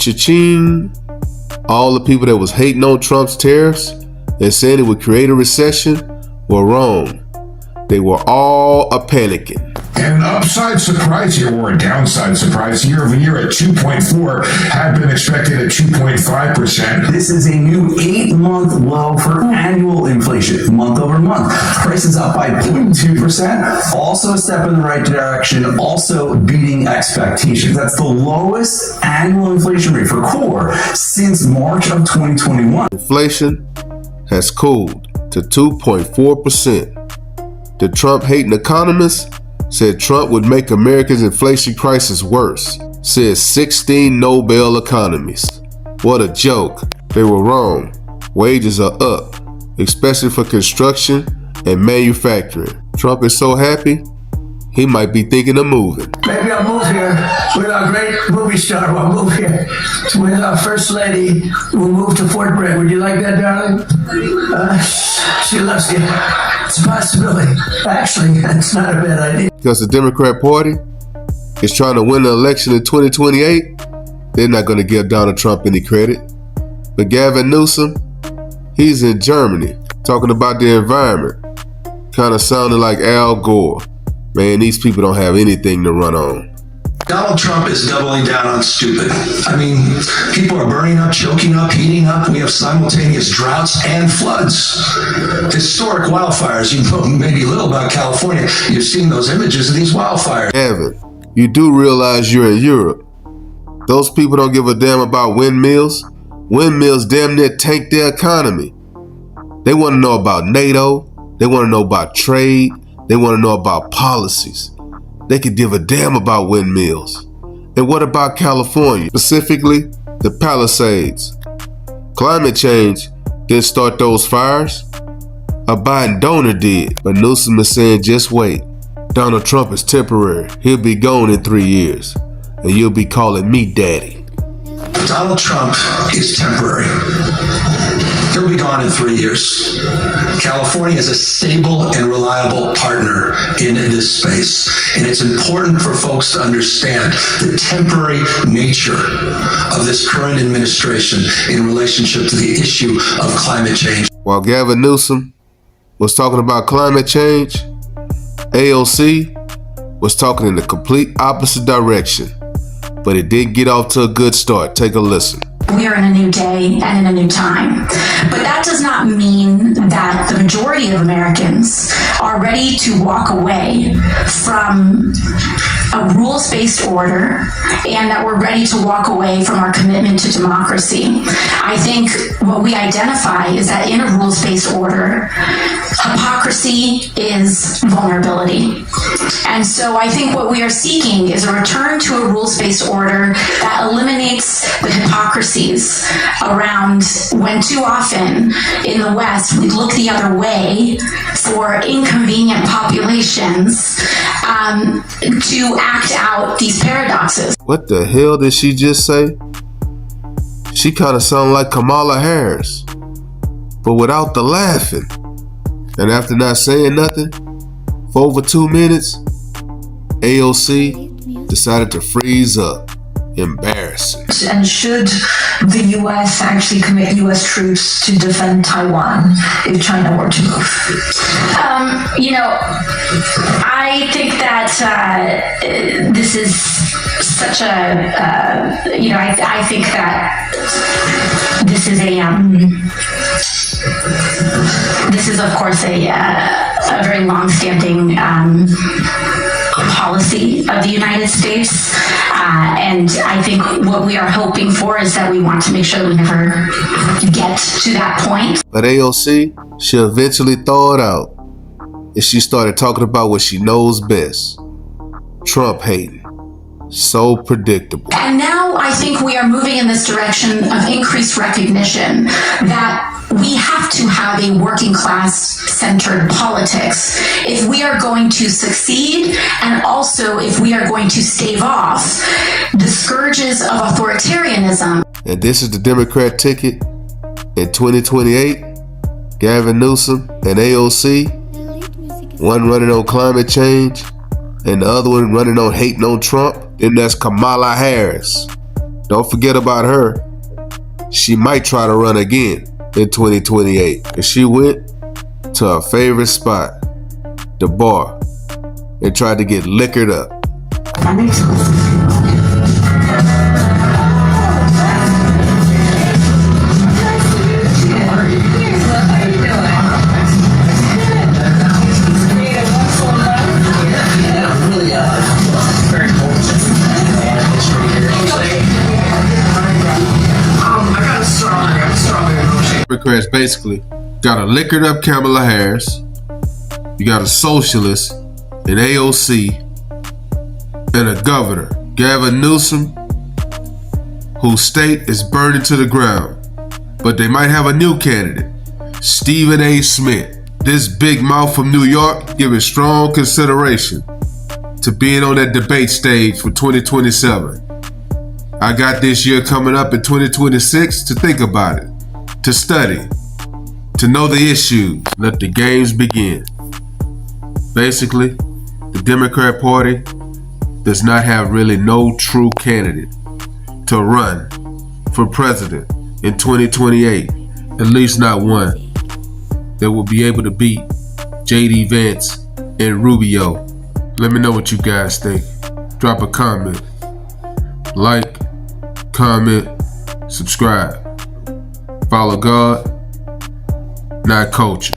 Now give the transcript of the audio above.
Cha-ching. All the people that was hating on Trump's tariffs and saying it would create a recession were wrong. They were all panicking. An upside surprise here, or a downside surprise, year over year at 2.4, had been expected at 2.5%. This is a new 8-month low for annual inflation, month over month. Prices up by 0.2%, also a step in the right direction, also beating expectations. That's the lowest annual inflation rate for core since March of 2021. Inflation has cooled to 2.4%. The Trump-hating economists said Trump would make America's inflation crisis worse, said 16 Nobel economists. What a joke. They were wrong. Wages are up, especially for construction and manufacturing. Trump is so happy, he might be thinking of moving. Maybe I'll move here with our great movie star. We'll move here with our first lady. We'll move to Fort Bragg. Would you like that, darling? She loves you. It's a possibility. Actually, it's not a bad idea. Because the Democrat Party is trying to win the election in 2028, they're not going to give Donald Trump any credit. But Gavin Newsom, he's in Germany talking about the environment. Kind of sounding like Al Gore. Man, these people don't have anything to run on. Donald Trump is doubling down on stupid. I mean, people are burning up, choking up, heating up. We have simultaneous droughts and floods. Historic wildfires. You know maybe a little about California. You've seen those images of these wildfires. Gavin, you do realize you're in Europe. Those people don't give a damn about windmills. Windmills damn near tank their economy. They want to know about NATO. They want to know about trade. They want to know about policies. They could give a damn about windmills. And what about California, specifically the Palisades? Climate change didn't start those fires. A Biden donor did. But Newsom is saying just wait. Donald Trump is temporary. He'll be gone in 3 years. And you'll be calling me daddy. Donald Trump is temporary. He'll be gone in 3 years. California is a stable and reliable partner in this space. And it's important for folks to understand the temporary nature of this current administration in relationship to the issue of climate change. While Gavin Newsom was talking about climate change, AOC was talking in the complete opposite direction. But it did get off to a good start. Take a listen. We are in a new day and in a new time. But that does not mean that the majority of Americans are ready to walk away from a rules-based order and that we're ready to walk away from our commitment to democracy. I think what we identify is that in a rules-based order, hypocrisy is vulnerability. And so I think what we are seeking is a return to a rules-based order that eliminates the hypocrisies around when too often in the West we look the other way for inconvenient populations to act out these paradoxes. What the hell did she just say? She kind of sounded like Kamala Harris, but without the laughing. And after not saying nothing for over 2 minutes, AOC decided to freeze up. Embarrassing. And should the U.S. actually commit U.S. troops to defend Taiwan if China were to move? I think that this is such a, I think that this is this is of course a very long-standing policy of the United States. And I think what we are hoping for is that we want to make sure that we never get to that point. But AOC, she eventually thawed out. And she started talking about what she knows best. Trump hating. So predictable. And now I think we are moving in this direction of increased recognition that we have to have a working class centered politics if we are going to succeed, and also if we are going to stave off the scourges of authoritarianism. And this is the Democrat ticket in 2028. Gavin Newsom and AOC, one running on climate change and the other one running on hating on Trump. And that's Kamala Harris. Don't forget about her. She might try to run again in 2028. And she went to her favorite spot, the bar, and tried to get liquored up. Democrats basically got a liquored up Kamala Harris, you got a socialist, an AOC, and a governor, Gavin Newsom, whose state is burning to the ground. But they might have a new candidate, Stephen A. Smith. This big mouth from New York giving strong consideration to being on that debate stage for 2027. I got this year coming up in 2026 to think about it, to study, to know the issues. Let the games begin. Basically, the Democrat Party does not have really no true candidate to run for president in 2028, at least not one that will be able to beat J.D. Vance and Rubio. Let me know what you guys think. Drop a comment. Like, comment, subscribe. Follow God, not culture.